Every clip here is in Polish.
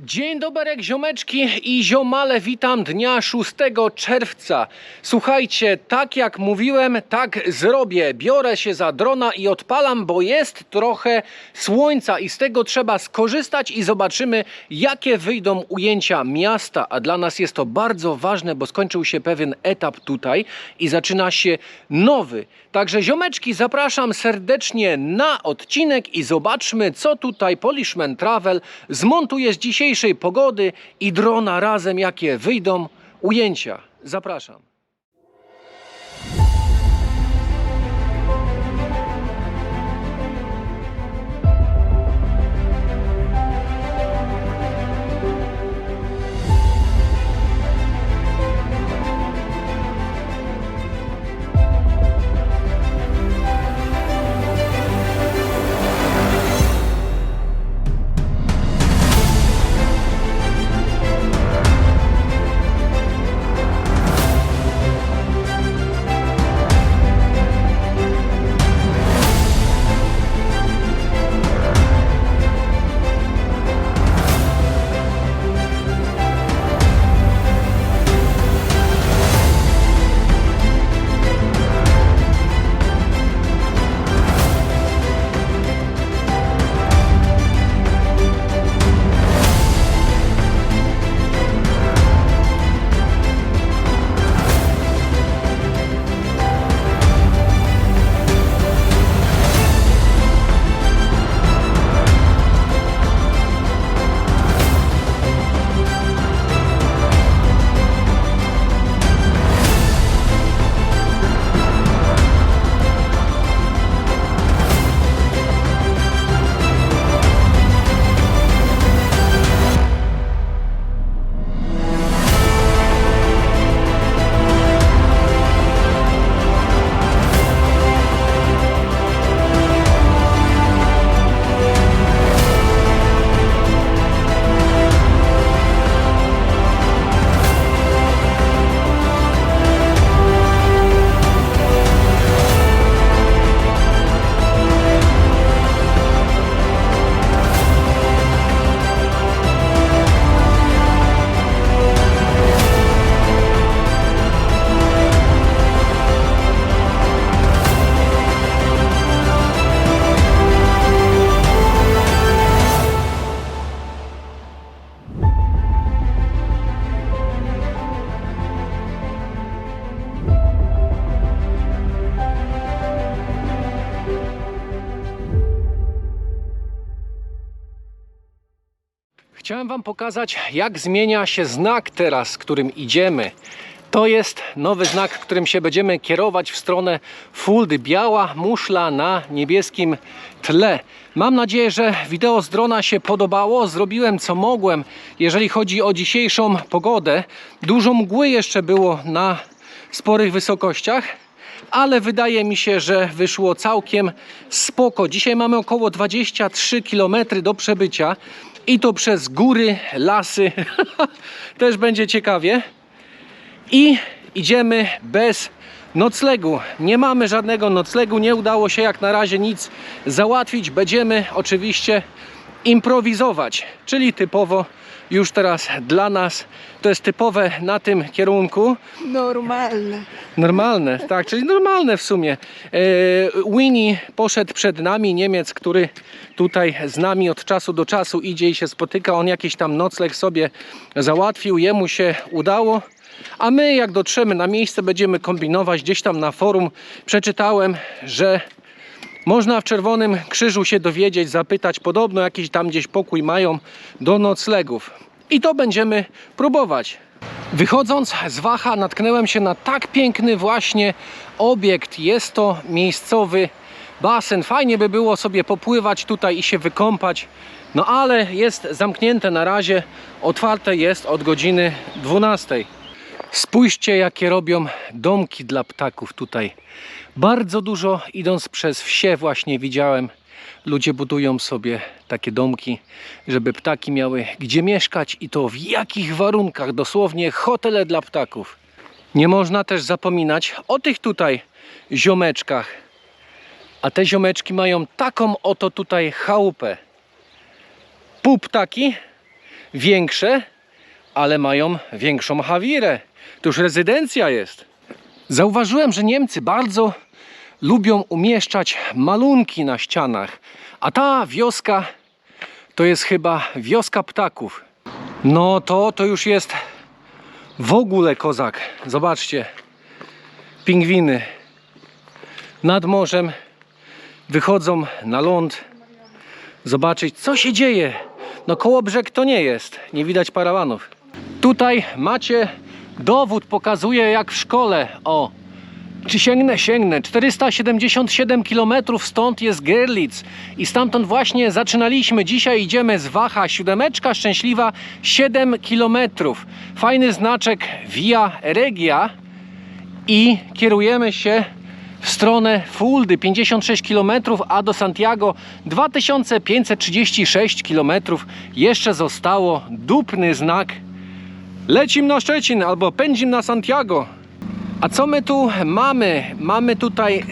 Dzień dobry, ziomeczki i ziomale, witam dnia 6 czerwca. Słuchajcie, tak jak mówiłem, tak zrobię. Biorę się za drona i odpalam, bo jest trochę słońca i z tego trzeba skorzystać i zobaczymy, jakie wyjdą ujęcia miasta. A dla nas jest to bardzo ważne, bo skończył się pewien etap tutaj i zaczyna się nowy. Także ziomeczki, zapraszam serdecznie na odcinek i zobaczmy, co tutaj Polishman Travel zmontuje z dzisiejszej pogody i drona razem, jakie wyjdą ujęcia. Zapraszam. Chciałem wam pokazać, jak zmienia się znak teraz, którym idziemy. To jest nowy znak, którym się będziemy kierować w stronę Fuldy. Biała muszla na niebieskim tle. Mam nadzieję, że wideo z drona się podobało. Zrobiłem co mogłem, jeżeli chodzi o dzisiejszą pogodę. Dużo mgły jeszcze było na sporych wysokościach, ale wydaje mi się, że wyszło całkiem spoko. Dzisiaj mamy około 23 km do przebycia. I to przez góry, lasy. Też będzie ciekawie. I idziemy bez noclegu. Nie mamy żadnego noclegu. Nie udało się jak na razie nic załatwić. Będziemy oczywiście improwizować. Czyli typowo już teraz dla nas. To jest typowe na tym kierunku. Normalne. Normalne, tak, czyli normalne w sumie. Winnie poszedł przed nami, Niemiec, który tutaj z nami od czasu do czasu idzie i się spotyka. On jakiś tam nocleg sobie załatwił, jemu się udało. A my jak dotrzemy na miejsce, będziemy kombinować. Gdzieś tam na forum przeczytałem, że można w Czerwonym Krzyżu się dowiedzieć, zapytać. Podobno jakiś tam gdzieś pokój mają do noclegów. I to będziemy próbować. Wychodząc z Wacha natknąłem się na tak piękny właśnie obiekt. Jest to miejscowy basen. Fajnie by było sobie popływać tutaj i się wykąpać. No ale jest zamknięte na razie. Otwarte jest od godziny 12. Spójrzcie, jakie robią domki dla ptaków tutaj. Bardzo dużo, idąc przez wsie właśnie widziałem. Ludzie budują sobie takie domki, żeby ptaki miały gdzie mieszkać i to w jakich warunkach. Dosłownie hotele dla ptaków. Nie można też zapominać o tych tutaj ziomeczkach. A te ziomeczki mają taką oto tutaj chałupę. Pół ptaki, większe, ale mają większą hawirę. To już rezydencja jest. Zauważyłem, że Niemcy bardzo lubią umieszczać malunki na ścianach, a ta wioska to jest chyba wioska ptaków. No to już jest w ogóle kozak. Zobaczcie, pingwiny nad morzem wychodzą na ląd zobaczyć, co się dzieje. No Kołobrzeg to nie jest, nie widać parawanów. Tutaj macie dowód, pokazuje jak w szkole. O, czy sięgnę. 477 km stąd jest Görlitz i stamtąd właśnie zaczynaliśmy. Dzisiaj idziemy z Wacha, 7 szczęśliwa, 7 km. Fajny znaczek Via Regia i kierujemy się w stronę Fuldy, 56 km, a do Santiago 2536 km. Jeszcze zostało dupny znak. Lecim na Szczecin albo pędzim na Santiago. A co my tu mamy? Mamy tutaj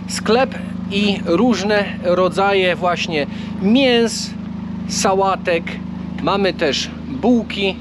sklep i różne rodzaje właśnie mięs, sałatek. Mamy też bułki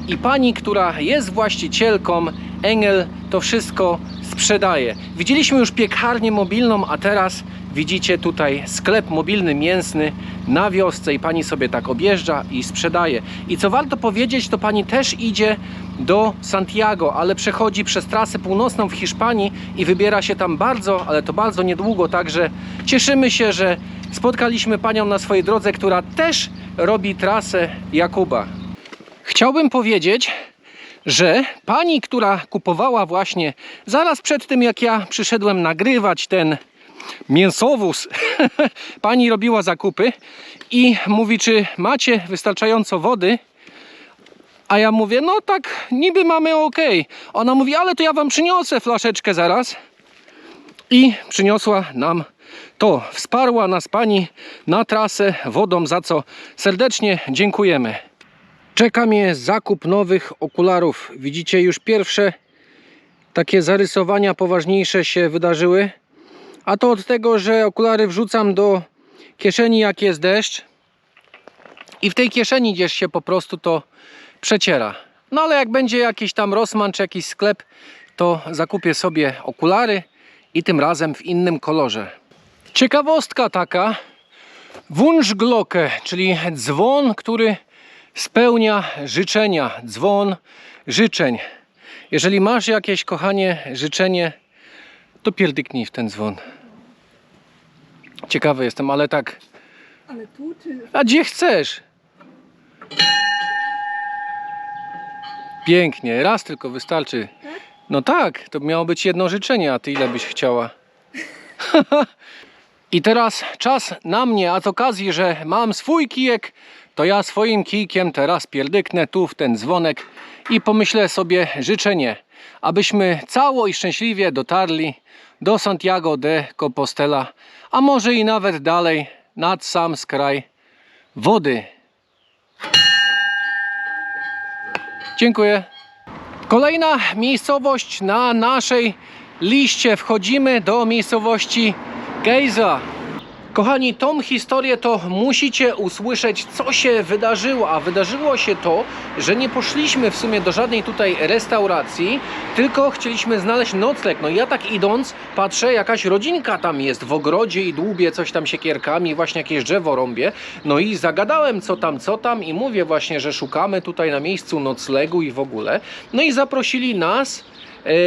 i pani, która jest właścicielką, Engel, to wszystko sprzedaje. Widzieliśmy już piekarnię mobilną, a teraz widzicie tutaj sklep mobilny, mięsny na wiosce i pani sobie tak objeżdża i sprzedaje. I co warto powiedzieć, to pani też idzie do Santiago, ale przechodzi przez trasę północną w Hiszpanii i wybiera się tam bardzo, ale to bardzo niedługo, także cieszymy się, że spotkaliśmy panią na swojej drodze, która też robi trasę Jakuba. Chciałbym powiedzieć, że pani, która kupowała właśnie zaraz przed tym, jak ja przyszedłem nagrywać ten mięsowóz, pani robiła zakupy i mówi, czy macie wystarczająco wody? A ja mówię, no tak, niby mamy ok. Ona mówi, ale to ja wam przyniosę flaszeczkę zaraz. I przyniosła nam to. Wsparła nas pani na trasę wodą, za co serdecznie dziękujemy. Czeka mnie zakup nowych okularów. Widzicie, już pierwsze takie zarysowania poważniejsze się wydarzyły. A to od tego, że okulary wrzucam do kieszeni, jak jest deszcz. I w tej kieszeni gdzieś się po prostu to przeciera. No ale jak będzie jakiś tam Rossmann czy jakiś sklep, to zakupię sobie okulary i tym razem w innym kolorze. Ciekawostka taka. Wunschglocke, czyli dzwon, który spełnia życzenia. Dzwon życzeń. Jeżeli masz jakieś, kochanie, życzenie, to pierdyknij w ten dzwon. Ciekawy jestem, ale tak. Ale tu czy... A gdzie chcesz? Pięknie, raz tylko wystarczy. No tak, to miało być jedno życzenie, a ty ile byś chciała? I teraz czas na mnie, a z okazji, że mam swój kijek, to ja swoim kijkiem teraz pierdyknę tu w ten dzwonek i pomyślę sobie życzenie, abyśmy cało i szczęśliwie dotarli do Santiago de Compostela, a może i nawet dalej, nad sam skraj wody. Dziękuję. Kolejna miejscowość na naszej liście. Wchodzimy do miejscowości Geisa. Kochani, tą historię to musicie usłyszeć, co się wydarzyło. A wydarzyło się to, że nie poszliśmy w sumie do żadnej tutaj restauracji, tylko chcieliśmy znaleźć nocleg. No i ja tak idąc, patrzę, jakaś rodzinka tam jest w ogrodzie i dłubie coś tam siekierkami, właśnie jakieś drzewo rąbie. No i zagadałem co tam i mówię właśnie, że szukamy tutaj na miejscu noclegu i w ogóle. No i zaprosili nas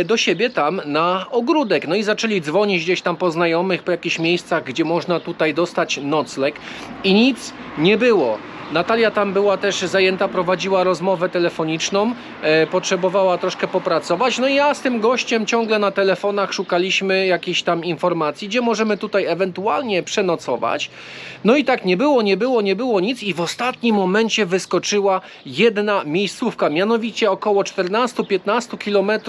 do siebie tam na ogródek. No i zaczęli dzwonić gdzieś tam po znajomych, po jakichś miejscach, gdzie można tutaj dostać nocleg i nic nie było. Natalia tam była też zajęta, prowadziła rozmowę telefoniczną, potrzebowała troszkę popracować. No i ja z tym gościem ciągle na telefonach szukaliśmy jakichś tam informacji, gdzie możemy tutaj ewentualnie przenocować. No i tak nie było nic i w ostatnim momencie wyskoczyła jedna miejscówka, mianowicie około 14-15 km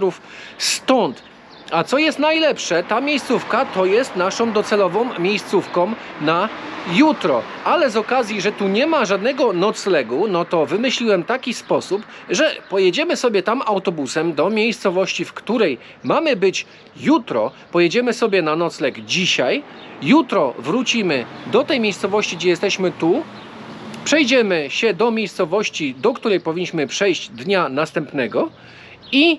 stąd. A co jest najlepsze, ta miejscówka to jest naszą docelową miejscówką na jutro. Ale z okazji, że tu nie ma żadnego noclegu, no to wymyśliłem taki sposób, że pojedziemy sobie tam autobusem do miejscowości, w której mamy być jutro. Pojedziemy sobie na nocleg dzisiaj. Jutro wrócimy do tej miejscowości, gdzie jesteśmy tu. Przejdziemy się do miejscowości, do której powinniśmy przejść dnia następnego i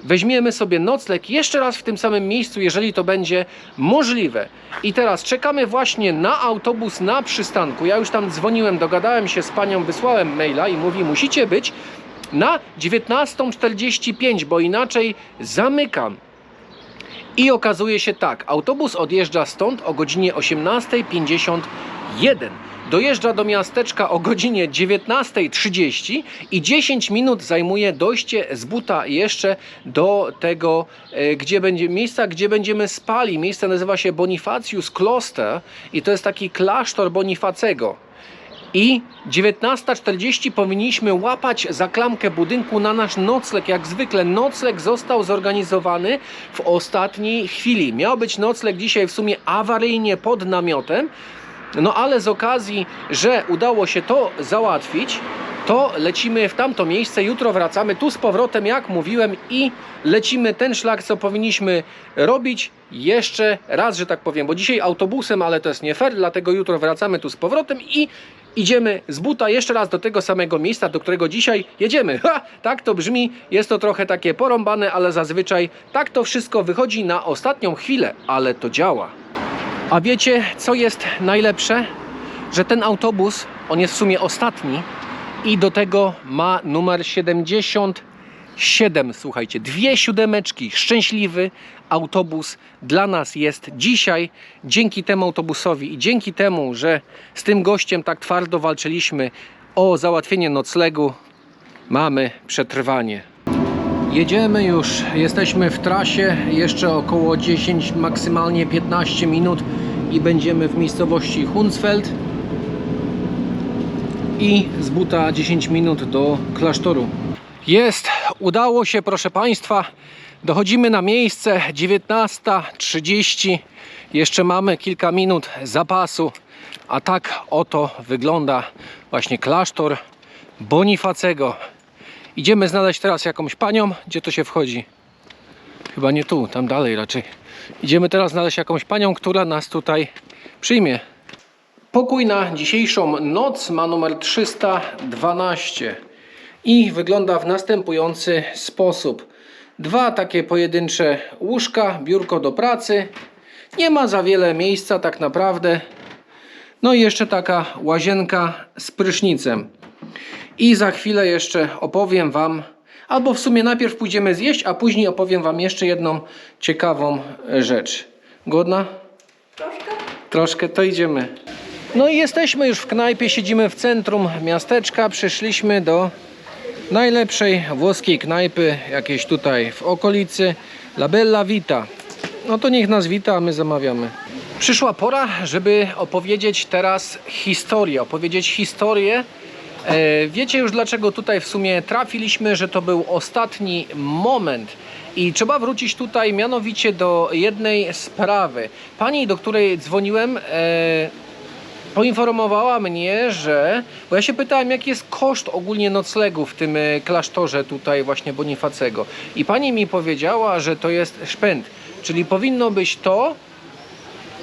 weźmiemy sobie nocleg jeszcze raz w tym samym miejscu, jeżeli to będzie możliwe. I teraz czekamy właśnie na autobus na przystanku. Ja już tam dzwoniłem, dogadałem się z panią, wysłałem maila i mówi, musicie być na 19:45, bo inaczej zamykam. I okazuje się tak, autobus odjeżdża stąd o godzinie 18:51. Dojeżdża do miasteczka o godzinie 19:30 i 10 minut zajmuje dojście z buta jeszcze do tego miejsca, gdzie będziemy spali. Miejsce nazywa się Bonifacius Kloster i to jest taki klasztor Bonifacego. I 19:40 powinniśmy łapać za klamkę budynku na nasz nocleg. Jak zwykle nocleg został zorganizowany w ostatniej chwili. Miał być nocleg dzisiaj w sumie awaryjnie pod namiotem. No ale z okazji, że udało się to załatwić, to lecimy w tamto miejsce. Jutro wracamy tu z powrotem, jak mówiłem, i lecimy ten szlak, co powinniśmy robić jeszcze raz, że tak powiem, bo dzisiaj autobusem, ale to jest nie fair, dlatego jutro wracamy tu z powrotem i idziemy z buta jeszcze raz do tego samego miejsca, do którego dzisiaj jedziemy. Ha! Tak to brzmi, jest to trochę takie porąbane, ale zazwyczaj tak to wszystko wychodzi na ostatnią chwilę, ale to działa. A wiecie, co jest najlepsze? Że ten autobus, on jest w sumie ostatni i do tego ma numer 77. Słuchajcie, 2 siódemeczki. Szczęśliwy autobus dla nas jest dzisiaj. Dzięki temu autobusowi i dzięki temu, że z tym gościem tak twardo walczyliśmy o załatwienie noclegu, mamy przetrwanie. Jedziemy już, jesteśmy w trasie, jeszcze około 10, maksymalnie 15 minut i będziemy w miejscowości Hunsfeld i z buta 10 minut do klasztoru. Jest, udało się, proszę Państwa, dochodzimy na miejsce, 19:30, jeszcze mamy kilka minut zapasu, a tak oto wygląda właśnie klasztor Bonifacego. Idziemy znaleźć teraz jakąś panią. Gdzie to się wchodzi? Chyba nie tu, tam dalej raczej. Idziemy teraz znaleźć jakąś panią, która nas tutaj przyjmie. Pokój na dzisiejszą noc ma numer 312 i wygląda w następujący sposób. 2 takie pojedyncze łóżka, biurko do pracy. Nie ma za wiele miejsca tak naprawdę. No i jeszcze taka łazienka z prysznicem. I za chwilę jeszcze opowiem Wam, albo w sumie najpierw pójdziemy zjeść, a później opowiem Wam jeszcze jedną ciekawą rzecz. Głodna? Troszkę. Troszkę, to idziemy. No i jesteśmy już w knajpie, siedzimy w centrum miasteczka. Przyszliśmy do najlepszej włoskiej knajpy, jakiejś tutaj w okolicy, La Bella Vita. No to niech nas wita, a my zamawiamy. Przyszła pora, żeby opowiedzieć teraz historię. Wiecie już dlaczego tutaj w sumie trafiliśmy, że to był ostatni moment i trzeba wrócić tutaj mianowicie do jednej sprawy. Pani, do której dzwoniłem, poinformowała mnie, że... Bo ja się pytałem, jaki jest koszt ogólnie noclegu w tym klasztorze tutaj właśnie Bonifacego. I pani mi powiedziała, że to jest szpend, czyli powinno być to,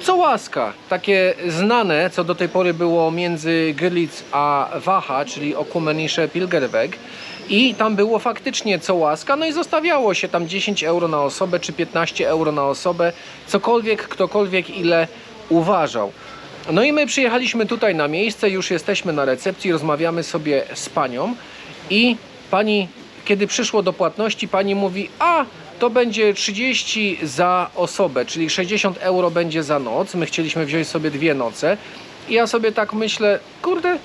co łaska, takie znane, co do tej pory było między Görlitz a Wacha, czyli Okumenische Pilgerweg. I tam było faktycznie co łaska, no i zostawiało się tam 10 euro na osobę, czy 15 euro na osobę, cokolwiek, ktokolwiek ile uważał. No i my przyjechaliśmy tutaj na miejsce, już jesteśmy na recepcji, rozmawiamy sobie z panią i pani, kiedy przyszło do płatności, pani mówi, a to będzie 30 za osobę, czyli 60 euro będzie za noc. My chcieliśmy wziąć sobie 2 noce i ja sobie tak myślę, kurde,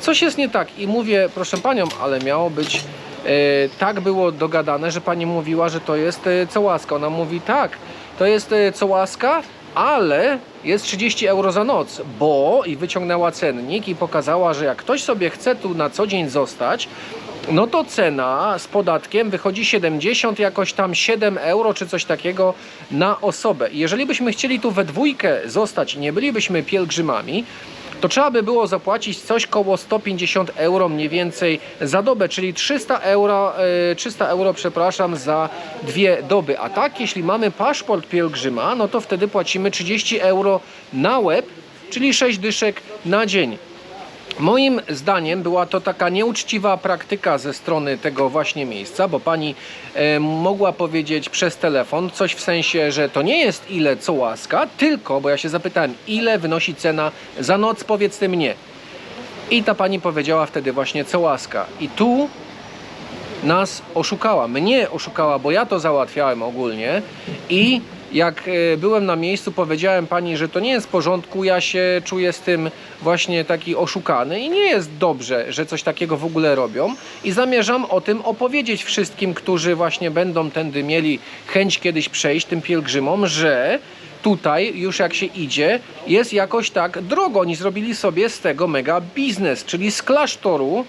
coś jest nie tak. I mówię, proszę panią, ale miało być, tak było dogadane, że pani mówiła, że to jest co łaska. Ona mówi, tak, to jest co łaska, ale jest 30 euro za noc, bo i wyciągnęła cennik i pokazała, że jak ktoś sobie chce tu na co dzień zostać, no to cena z podatkiem wychodzi 70, jakoś tam 7 euro czy coś takiego na osobę. I jeżeli byśmy chcieli tu we dwójkę zostać i nie bylibyśmy pielgrzymami, to trzeba by było zapłacić coś koło 150 euro mniej więcej za dobę, czyli 300 euro przepraszam, za 2 doby. A tak, jeśli mamy paszport pielgrzyma, no to wtedy płacimy 30 euro na łeb, czyli 6 dyszek na dzień. Moim zdaniem była to taka nieuczciwa praktyka ze strony tego właśnie miejsca, bo pani mogła powiedzieć przez telefon coś w sensie, że to nie jest ile co łaska, tylko, bo ja się zapytałem, ile wynosi cena za noc, powiedzcie mnie. I ta pani powiedziała wtedy właśnie co łaska. I tu nas oszukała, mnie oszukała, bo ja to załatwiałem ogólnie i jak byłem na miejscu, powiedziałem pani, że to nie jest w porządku, ja się czuję z tym właśnie taki oszukany i nie jest dobrze, że coś takiego w ogóle robią i zamierzam o tym opowiedzieć wszystkim, którzy właśnie będą tędy mieli chęć kiedyś przejść, tym pielgrzymom, że tutaj już jak się idzie jest jakoś tak drogo, oni zrobili sobie z tego mega biznes, czyli z klasztoru.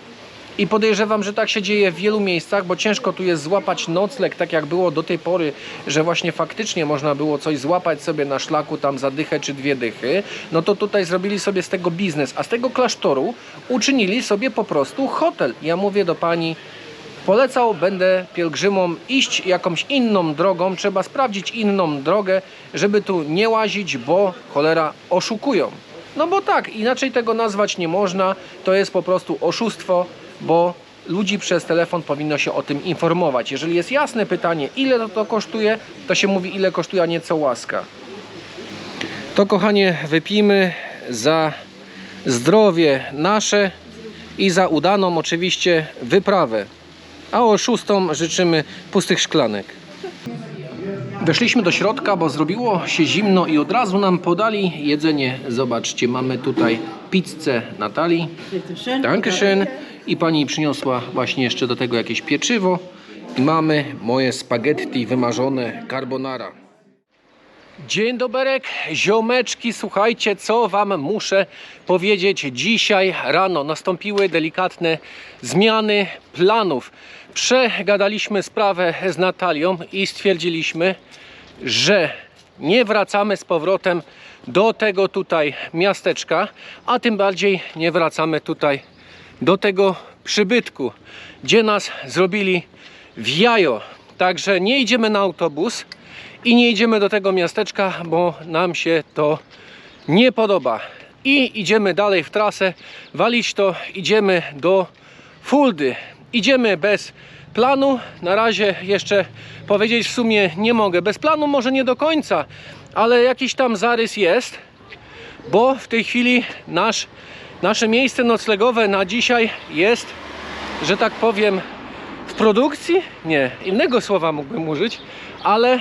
I podejrzewam, że tak się dzieje w wielu miejscach, bo ciężko tu jest złapać nocleg, tak jak było do tej pory, że właśnie faktycznie można było coś złapać sobie na szlaku tam za dychę czy 2 dychy. No to tutaj zrobili sobie z tego biznes, a z tego klasztoru uczynili sobie po prostu hotel. Ja mówię do pani, polecał będę pielgrzymom iść jakąś inną drogą, trzeba sprawdzić inną drogę, żeby tu nie łazić, bo cholera oszukują. No bo tak, inaczej tego nazwać nie można, to jest po prostu oszustwo, bo ludzi przez telefon powinno się o tym informować. Jeżeli jest jasne pytanie, ile to kosztuje, to się mówi ile kosztuje, a nie co łaska. To kochanie, wypijmy za zdrowie nasze i za udaną oczywiście wyprawę. A oszustom życzymy pustych szklanek. Weszliśmy do środka, bo zrobiło się zimno i od razu nam podali jedzenie. Zobaczcie, mamy tutaj pizzę Natalii. Dankeschön. I pani przyniosła właśnie jeszcze do tego jakieś pieczywo. I mamy moje spaghetti wymarzone carbonara. Dzień doberek, ziomeczki, słuchajcie, co wam muszę powiedzieć. Dzisiaj rano nastąpiły delikatne zmiany planów. Przegadaliśmy sprawę z Natalią i stwierdziliśmy, że nie wracamy z powrotem do tego tutaj miasteczka, a tym bardziej nie wracamy tutaj do tego przybytku, gdzie nas zrobili w jajo. Także nie idziemy na autobus i nie idziemy do tego miasteczka, bo nam się to nie podoba. I idziemy dalej w trasę, walić to, idziemy do Fuldy. Idziemy bez planu, na razie jeszcze powiedzieć w sumie nie mogę. Bez planu może nie do końca, ale jakiś tam zarys jest, bo w tej chwili nasze miejsce noclegowe na dzisiaj jest, że tak powiem, w produkcji? Nie, innego słowa mógłbym użyć, ale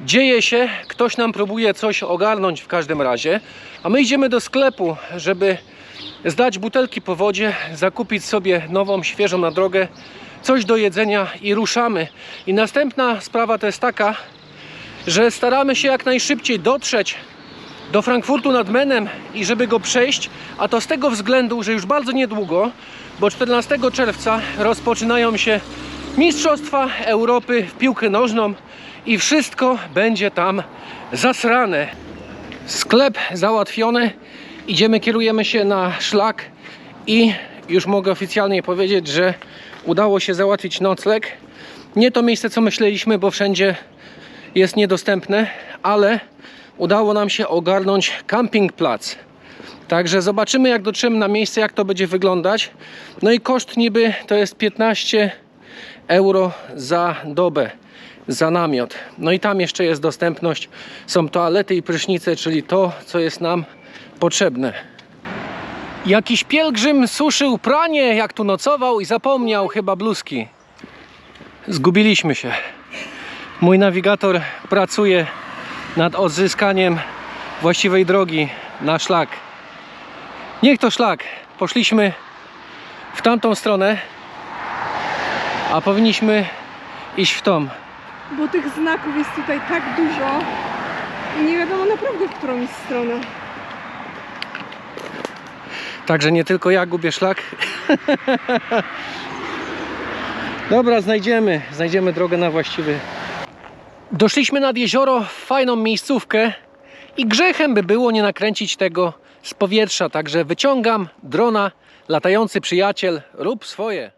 dzieje się, ktoś nam próbuje coś ogarnąć w każdym razie, a my idziemy do sklepu, żeby zdać butelki po wodzie, zakupić sobie nową, świeżą na drogę, coś do jedzenia i ruszamy. I następna sprawa to jest taka, że staramy się jak najszybciej dotrzeć do Frankfurtu nad Menem i żeby go przejść, a to z tego względu, że już bardzo niedługo, bo 14 czerwca rozpoczynają się Mistrzostwa Europy w piłkę nożną i wszystko będzie tam zasrane. Sklep załatwiony, kierujemy się na szlak i już mogę oficjalnie powiedzieć, że udało się załatwić nocleg. Nie to miejsce, co myśleliśmy, bo wszędzie jest niedostępne, ale udało nam się ogarnąć campingplac. Także zobaczymy, jak dotrzemy na miejsce, jak to będzie wyglądać. No i koszt niby to jest 15 euro za dobę, za namiot. No i tam jeszcze jest dostępność, są toalety i prysznice, czyli to, co jest nam potrzebne. Jakiś pielgrzym suszył pranie, jak tu nocował i zapomniał chyba bluzki. Zgubiliśmy się. Mój nawigator pracuje nad odzyskaniem właściwej drogi na szlak. Niech to szlak. Poszliśmy w tamtą stronę, a powinniśmy iść w tą. Bo tych znaków jest tutaj tak dużo i nie wiadomo naprawdę, w którą jest stronę. Także nie tylko ja gubię szlak. Dobra, znajdziemy drogę na właściwy. Doszliśmy nad jezioro, w fajną miejscówkę i grzechem by było nie nakręcić tego z powietrza. Także wyciągam drona, latający przyjaciel, rób swoje.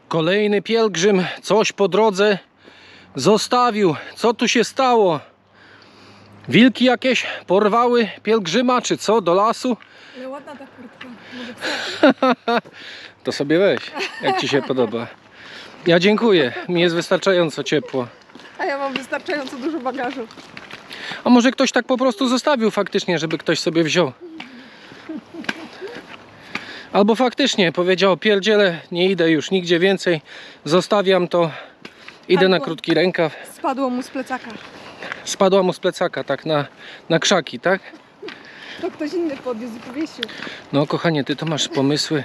Kolejny pielgrzym coś po drodze zostawił. Co tu się stało? Wilki jakieś porwały pielgrzyma, czy co? Do lasu? Ale ładna ta kurtka. Może chcesz? To sobie weź, jak ci się podoba. Ja dziękuję, mi jest wystarczająco ciepło. A ja mam wystarczająco dużo bagażu. A może ktoś tak po prostu zostawił faktycznie, żeby ktoś sobie wziął? Albo faktycznie powiedział: pierdzielę, nie idę już nigdzie więcej, zostawiam to, idę na Albo- krótki rękaw. Spadło mu z plecaka. Spadła mu z plecaka, tak, na krzaki, tak? To ktoś inny podniósł i powiesił. No kochanie, ty to masz pomysły.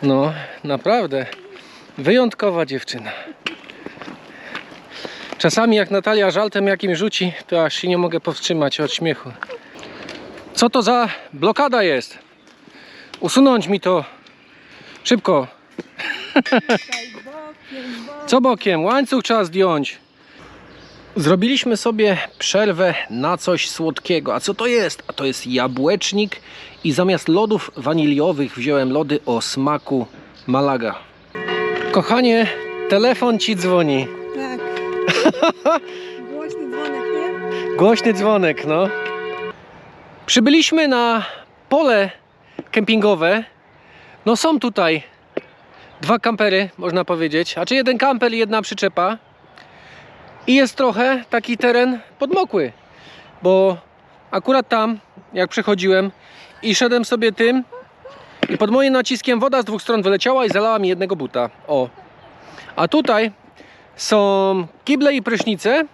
No, naprawdę. Wyjątkowa dziewczyna. Czasami jak Natalia żaltem jakimś rzuci, to aż się nie mogę powstrzymać od śmiechu. Co to za blokada jest? Usunąć mi to. Szybko. Daj bokiem, Co bokiem? Łańcuch trzeba zdjąć. Zrobiliśmy sobie przerwę na coś słodkiego. A co to jest? A to jest jabłecznik i zamiast lodów waniliowych wziąłem lody o smaku Malaga. Kochanie, telefon ci dzwoni. Tak. Głośny dzwonek, nie? Głośny dzwonek, no. Przybyliśmy na pole kempingowe. No są tutaj dwa kampery, można powiedzieć. A czy jeden kamper i jedna przyczepa. I jest trochę taki teren podmokły. Bo akurat tam, jak przechodziłem i szedłem sobie tym, i pod moim naciskiem woda z dwóch stron wyleciała i zalała mi jednego buta. O. A tutaj są kible i prysznice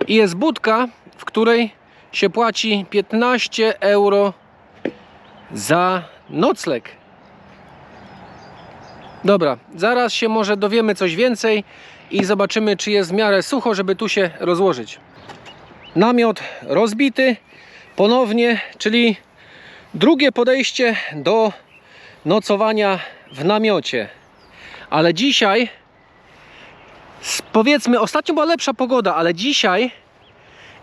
i jest budka, w której się płaci 15 euro za nocleg. Dobra, zaraz się może dowiemy coś więcej i zobaczymy, czy jest w miarę sucho, żeby tu się rozłożyć. Namiot rozbity ponownie, czyli drugie podejście do nocowania w namiocie. Ale dzisiaj, powiedzmy, ostatnio była lepsza pogoda, ale dzisiaj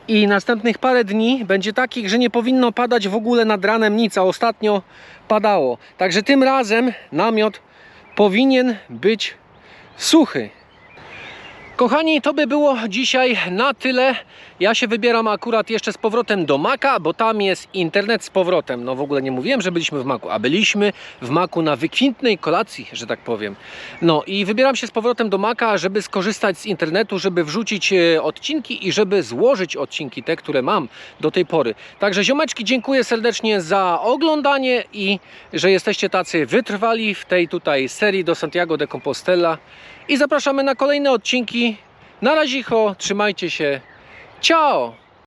i następnych parę dni będzie takich, że nie powinno padać w ogóle nad ranem nic, a ostatnio padało. Także tym razem namiot powinien być suchy. Kochani, to by było dzisiaj na tyle. Ja się wybieram akurat jeszcze z powrotem do Maka, bo tam jest internet z powrotem. No w ogóle nie mówiłem, że byliśmy w Maku, a byliśmy w Maku na wykwintnej kolacji, że tak powiem. No i wybieram się z powrotem do Maka, żeby skorzystać z internetu, żeby wrzucić odcinki i żeby złożyć odcinki, te, które mam do tej pory. Także ziomeczki, dziękuję serdecznie za oglądanie i że jesteście tacy wytrwali w tej tutaj serii do Santiago de Compostela. I zapraszamy na kolejne odcinki. Na razie, trzymajcie się. Ciao!